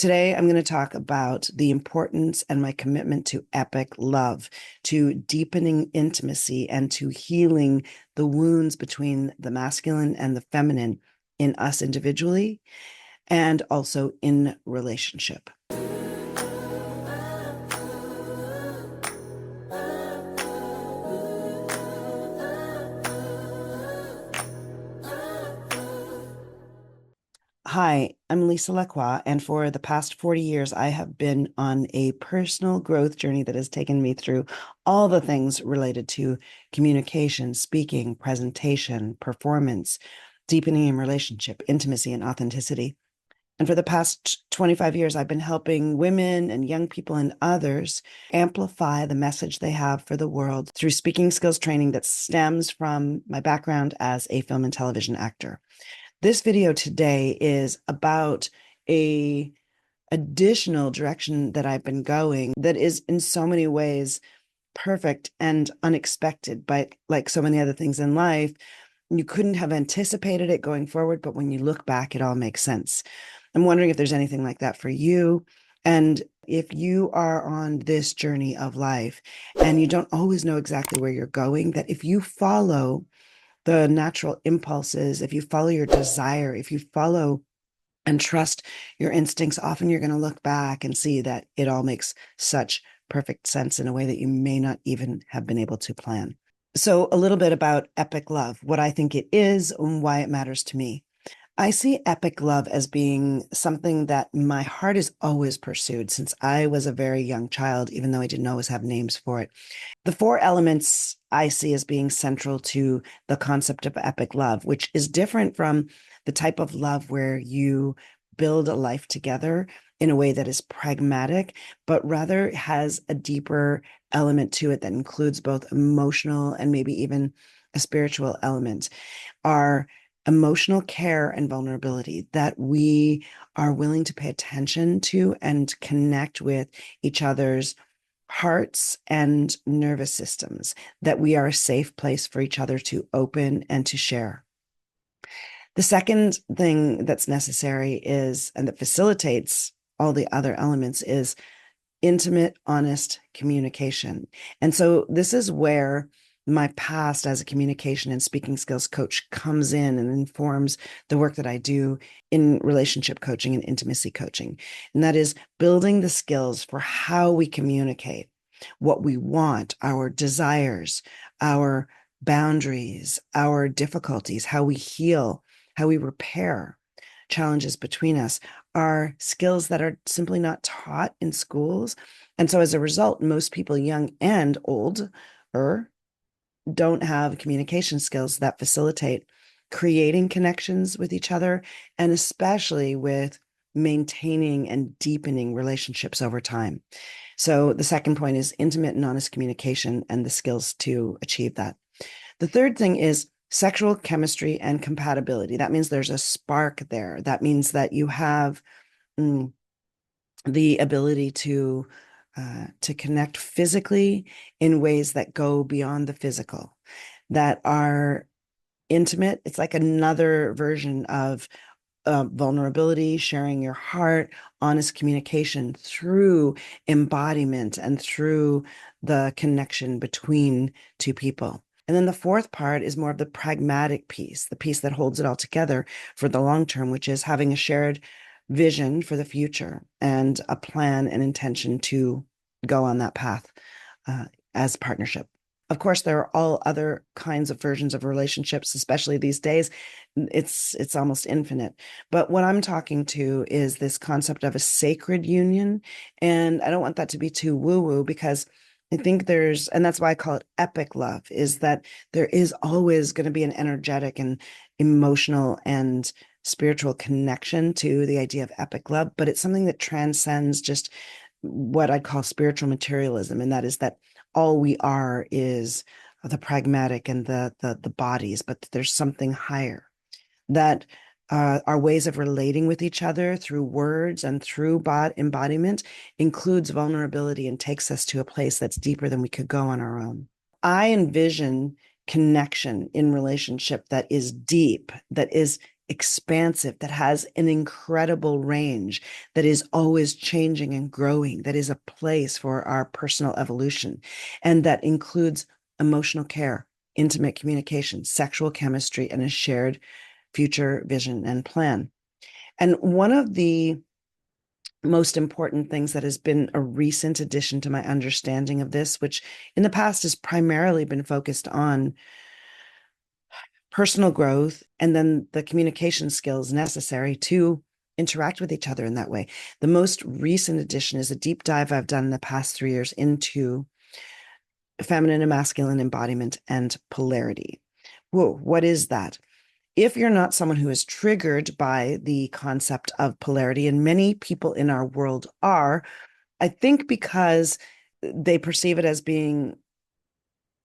Today, I'm going to talk about the importance and my commitment to epic love, to deepening intimacy, and to healing the wounds between the masculine and the feminine in us individually and also in relationship. Hi, I'm Lisa Lacroix, and for the past 40 years, I have been on a personal growth journey that has taken me through all the things related to communication, speaking, presentation, performance, deepening in relationship, intimacy, and authenticity. And for the past 25 years, I've been helping women and young people and others amplify the message they have for the world through speaking skills training that stems from my background as a film and television actor. This video today is about a additional direction that I've been going that is in so many ways perfect and unexpected, but like so many other things in life, you couldn't have anticipated it going forward, but when you look back, it all makes sense. I'm wondering if there's anything like that for you. And if you are on this journey of life and you don't always know exactly where you're going, that if you follow the natural impulses, if you follow your desire, if you follow and trust your instincts, often you're going to look back and see that it all makes such perfect sense in a way that you may not even have been able to plan. So a little bit about epic love, what I think it is and why it matters to me. I see epic love as being something that my heart has always pursued since I was a very young child, even though I didn't always have names for it. The four elements I see as being central to the concept of epic love, which is different from the type of love where you build a life together in a way that is pragmatic, but rather has a deeper element to it that includes both emotional and maybe even a spiritual element. Are emotional care and vulnerability, that we are willing to pay attention to and connect with each other's hearts and nervous systems, that we are a safe place for each other to open and to share. The second thing that's necessary is, and that facilitates all the other elements, is intimate, honest communication. And so this is where my past as a communication and speaking skills coach comes in and informs the work that I do in relationship coaching and intimacy coaching. And that is building the skills for how we communicate what we want, our desires, our boundaries, our difficulties, how we heal, how we repair challenges between us, are skills that are simply not taught in schools. And so as a result, most people, young and older, don't have communication skills that facilitate creating connections with each other, and especially with maintaining and deepening relationships over time. So the second point is intimate and honest communication and the skills to achieve that. The third thing is sexual chemistry and compatibility. That means there's a spark there. That means that you have the ability to connect physically in ways that go beyond the physical, that are intimate. It's like another version of vulnerability, sharing your heart, honest communication through embodiment and through the connection between two people. And then the fourth part is more of the pragmatic piece, the piece that holds it all together for the long term, which is having a shared vision for the future and a plan and intention to go on that path as partnership. Of course, there are all other kinds of versions of relationships, especially these days. It's almost infinite. But what I'm talking to is this concept of a sacred union. And I don't want that to be too woo-woo, because I think and that's why I call it epic love, is that there is always going to be an energetic and emotional and spiritual connection to the idea of epic love, but it's something that transcends just what I'd call spiritual materialism. And that is that all we are is the pragmatic and the bodies, but there's something higher, that our ways of relating with each other through words and through embodiment includes vulnerability and takes us to a place that's deeper than we could go on our own. I envision connection in relationship that is deep, that is expansive, that has an incredible range, that is always changing and growing, that is a place for our personal evolution, and that includes emotional care, intimate communication, sexual chemistry, and a shared future vision and plan. And one of the most important things that has been a recent addition to my understanding of this, which in the past has primarily been focused on personal growth and then the communication skills necessary to interact with each other in that way. The most recent addition is a deep dive I've done in the past 3 years into feminine and masculine embodiment and polarity. Whoa, what is that? If you're not someone who is triggered by the concept of polarity, and many people in our world are, I think because they perceive it as being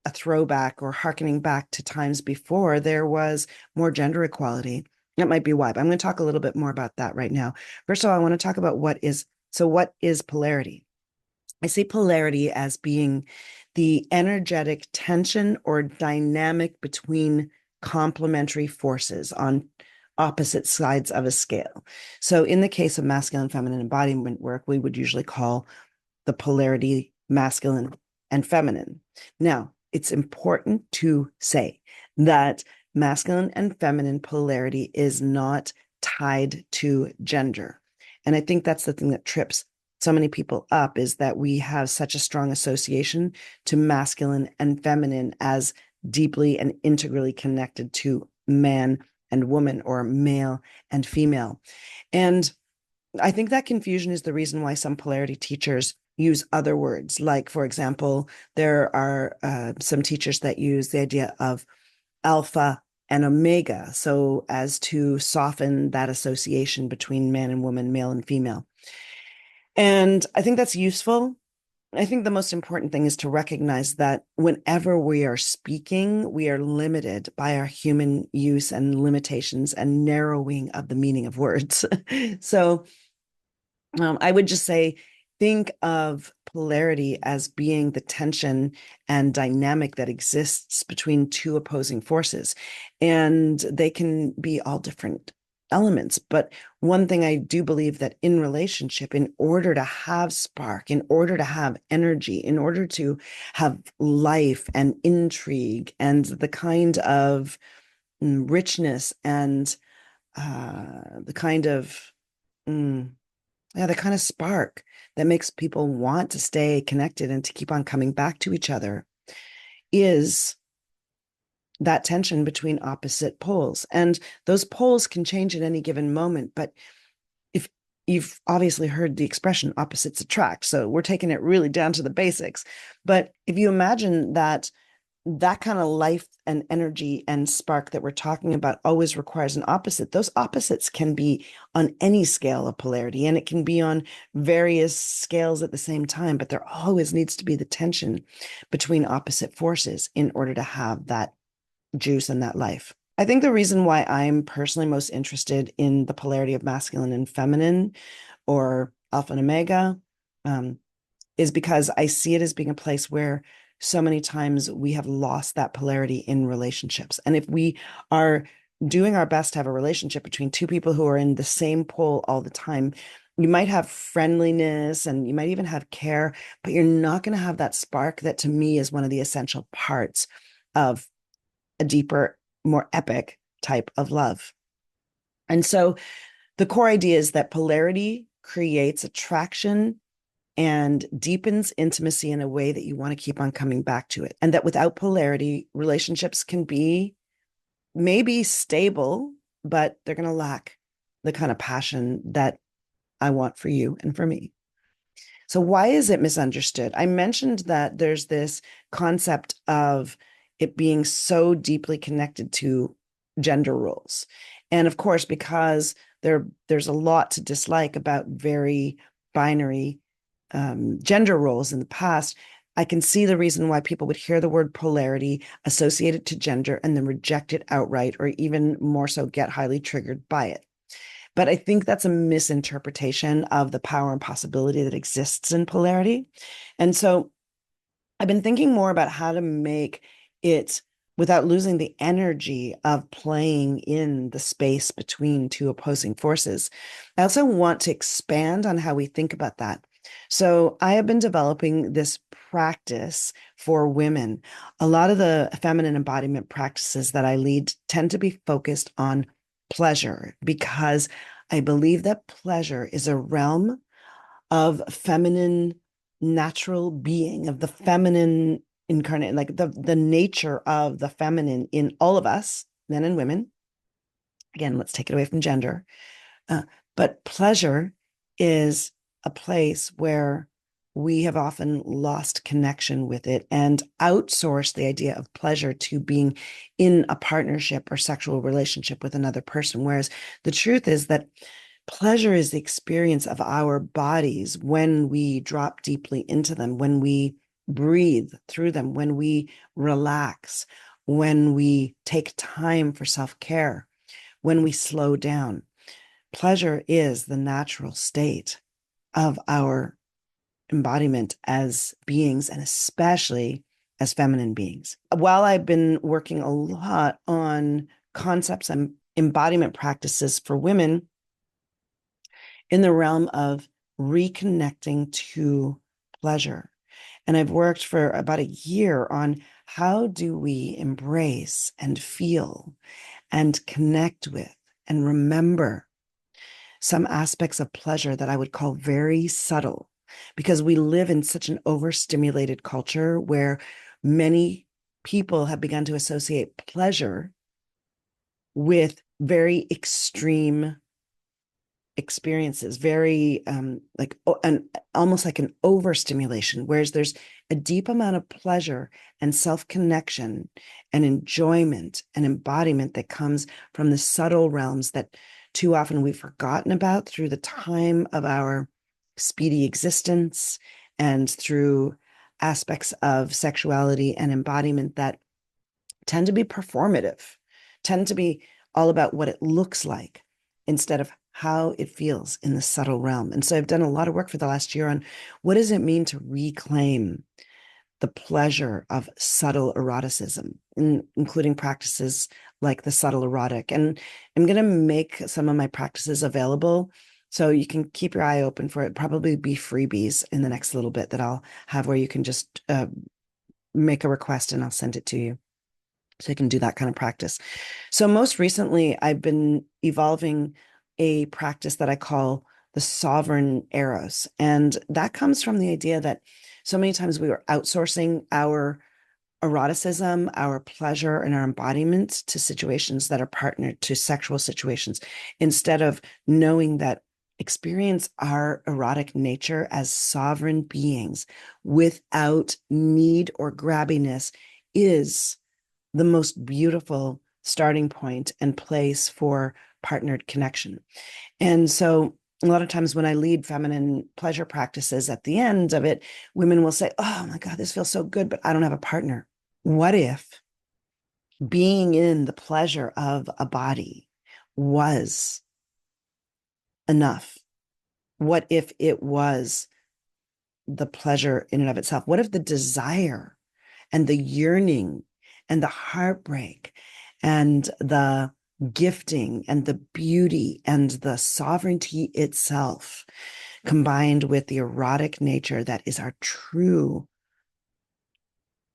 a throwback or hearkening back to times before there was more gender equality. That might be why, but I'm going to talk a little bit more about that right now. First of all, I want to talk about what is polarity? I see polarity as being the energetic tension or dynamic between complementary forces on opposite sides of a scale. So in the case of masculine feminine embodiment work, we would usually call the polarity masculine and feminine. Now, it's important to say that masculine and feminine polarity is not tied to gender. And I think that's the thing that trips so many people up, is that we have such a strong association to masculine and feminine as deeply and integrally connected to man and woman, or male and female. And I think that confusion is the reason why some polarity teachers use other words. Like, for example, there are some teachers that use the idea of alpha and omega, so as to soften that association between man and woman, male and female. And I think that's useful. I think the most important thing is to recognize that whenever we are speaking, we are limited by our human use and limitations and narrowing of the meaning of words. So I would just say, think of polarity as being the tension and dynamic that exists between two opposing forces. And they can be all different elements. But one thing I do believe, that in relationship, in order to have spark, in order to have energy, in order to have life and intrigue and the kind of richness and the kind of the kind of spark that makes people want to stay connected and to keep on coming back to each other, is that tension between opposite poles. And those poles can change at any given moment. But if you've obviously heard the expression opposites attract, so we're taking it really down to the basics. But if you imagine that kind of life and energy and spark that we're talking about always requires an opposite, those opposites can be on any scale of polarity, and it can be on various scales at the same time, but there always needs to be the tension between opposite forces in order to have that juice and that life. I think the reason why I'm personally most interested in the polarity of masculine and feminine, or alpha and omega, is because I see it as being a place where so many times we have lost that polarity in relationships. And if we are doing our best to have a relationship between two people who are in the same pole all the time, you might have friendliness and you might even have care, but you're not going to have that spark that, to me, is one of the essential parts of a deeper, more epic type of love. And so the core idea is that polarity creates attraction and deepens intimacy in a way that you want to keep on coming back to it. And that without polarity, relationships can be maybe stable, but they're going to lack the kind of passion that I want for you and for me. So why is it misunderstood? I mentioned that there's this concept of it being so deeply connected to gender roles. And of course, because there's a lot to dislike about very binary gender roles in the past, I can see the reason why people would hear the word polarity, associate it to gender, and then reject it outright, or even more so, get highly triggered by it. But I think that's a misinterpretation of the power and possibility that exists in polarity. And so I've been thinking more about how to make it without losing the energy of playing in the space between two opposing forces. I also want to expand on how we think about that. So I have been developing this practice for women. A lot of the feminine embodiment practices that I lead tend to be focused on pleasure because I believe that pleasure is a realm of feminine natural being, of the feminine incarnate, like the nature of the feminine in all of us, men and women. Again, let's take it away from gender. Uh, but pleasure is a place where we have often lost connection with it and outsourced the idea of pleasure to being in a partnership or sexual relationship with another person. Whereas the truth is that pleasure is the experience of our bodies when we drop deeply into them, when we breathe through them, when we relax, when we take time for self-care, when we slow down. Pleasure is the natural state of our embodiment as beings, and especially as feminine beings. While I've been working a lot on concepts and embodiment practices for women in the realm of reconnecting to pleasure, and I've worked for about a year on how do we embrace and feel and connect with and remember some aspects of pleasure that I would call very subtle, because we live in such an overstimulated culture where many people have begun to associate pleasure with very extreme experiences, very like an almost like an overstimulation, whereas there's a deep amount of pleasure and self-connection and enjoyment and embodiment that comes from the subtle realms that too often we've forgotten about through the time of our speedy existence and through aspects of sexuality and embodiment that tend to be performative, tend to be all about what it looks like instead of how it feels in the subtle realm. And so I've done a lot of work for the last year on what does it mean to reclaim the pleasure of subtle eroticism, including practices like the subtle erotic. And I'm going to make some of my practices available so you can keep your eye open for it. Probably be freebies in the next little bit that I'll have where you can just make a request and I'll send it to you. So you can do that kind of practice. So most recently, I've been evolving a practice that I call the sovereign eros. And that comes from the idea that so many times we were outsourcing our eroticism, our pleasure, and our embodiment to situations that are partnered to sexual situations, instead of knowing that experience our erotic nature as sovereign beings without need or grabbiness is the most beautiful starting point and place for partnered connection. And so a lot of times when I lead feminine pleasure practices, at the end of it, women will say, oh my God, this feels so good, but I don't have a partner. What if being in the pleasure of a body was enough? What if it was the pleasure in and of itself? What if the desire and the yearning and the heartbreak and the gifting and the beauty and the sovereignty itself, combined with the erotic nature that is our true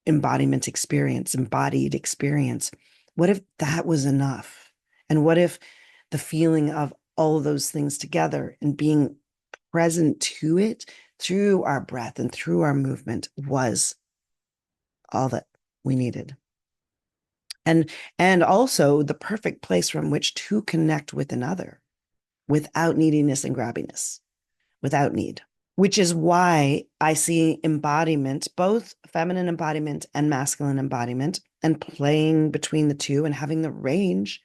embodiment experience, embodied experience, what if that was enough? And what if the feeling of all of those things together and being present to it through our breath and through our movement was all that we needed? And also the perfect place from which to connect with another without neediness and grabbiness, without need, which is why I see embodiment, both feminine embodiment and masculine embodiment, and playing between the two and having the range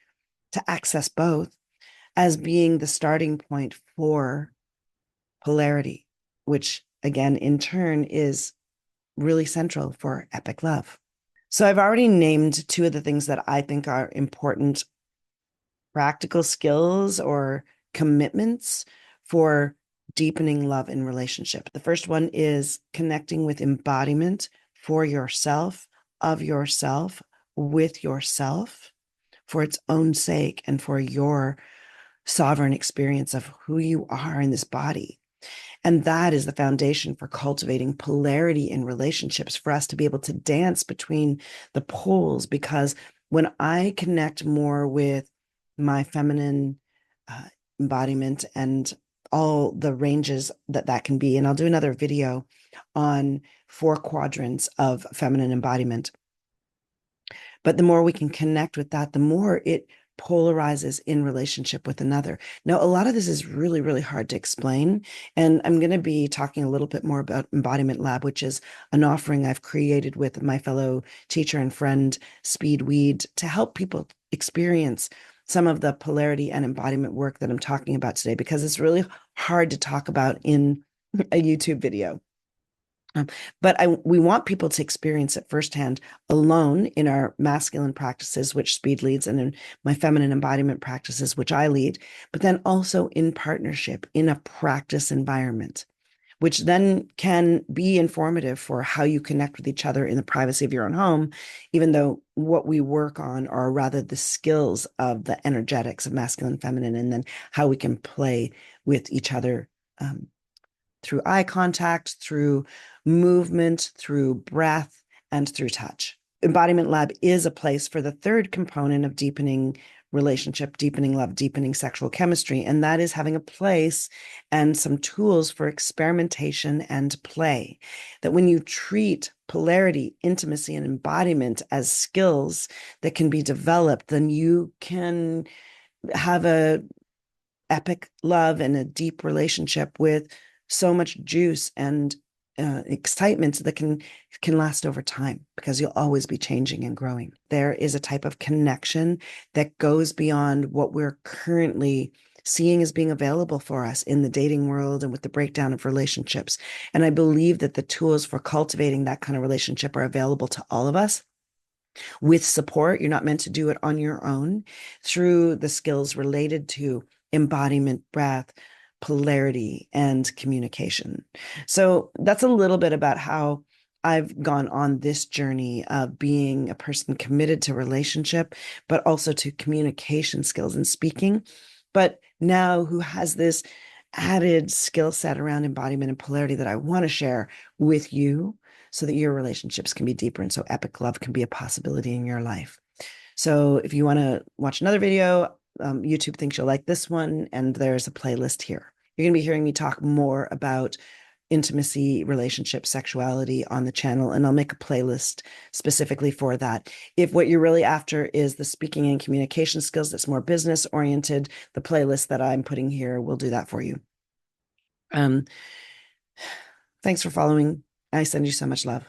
to access both as being the starting point for polarity, which again, in turn, is really central for epic love. So I've already named two of the things that I think are important practical skills or commitments for deepening love in relationship. The first one is connecting with embodiment for yourself, of yourself, with yourself for its own sake and for your sovereign experience of who you are in this body. And that is the foundation for cultivating polarity in relationships, for us to be able to dance between the poles. Because when I connect more with my feminine uh, embodiment and all the ranges that that can be, and I'll do another video on 4 quadrants of feminine embodiment. But the more we can connect with that, the more it polarizes in relationship with another. Now, a lot of this is really, really hard to explain. And I'm going to be talking a little bit more about Embodiment Lab, which is an offering I've created with my fellow teacher and friend, Speed Weed, to help people experience some of the polarity and embodiment work that I'm talking about today, because it's really hard to talk about in a YouTube video. Um, but we want people to experience it firsthand alone in our masculine practices, which Speed leads, and in my feminine embodiment practices, which I lead, but then also in partnership in a practice environment, which then can be informative for how you connect with each other in the privacy of your own home, even though what we work on are rather the skills of the energetics of masculine and feminine, and then how we can play with each other through eye contact, through movement, through breath, and through touch. Embodiment Lab is a place for the third component of deepening relationship, deepening love, deepening sexual chemistry, and that is having a place and some tools for experimentation and play. That when you treat polarity, intimacy, and embodiment as skills that can be developed, then you can have a epic love and a deep relationship with so much juice and excitement that can last over time, because you'll always be changing and growing. There is a type of connection that goes beyond what we're currently seeing as being available for us in the dating world and with the breakdown of relationships. And I believe that the tools for cultivating that kind of relationship are available to all of us with support. You're not meant to do it on your own, through the skills related to embodiment, breath, polarity, and communication. So that's a little bit about how I've gone on this journey of being a person committed to relationship, but also to communication skills and speaking, but now who has this added skill set around embodiment and polarity that I want to share with you, so that your relationships can be deeper and so epic love can be a possibility in your life. So if you want to watch another video, YouTube thinks you'll like this one, and there's a playlist here. You're going to be hearing me talk more about intimacy, relationship, sexuality on the channel, and I'll make a playlist specifically for that. If what you're really after is the speaking and communication skills that's more business oriented, the playlist that I'm putting here will do that for you. Thanks for following. I send you so much love.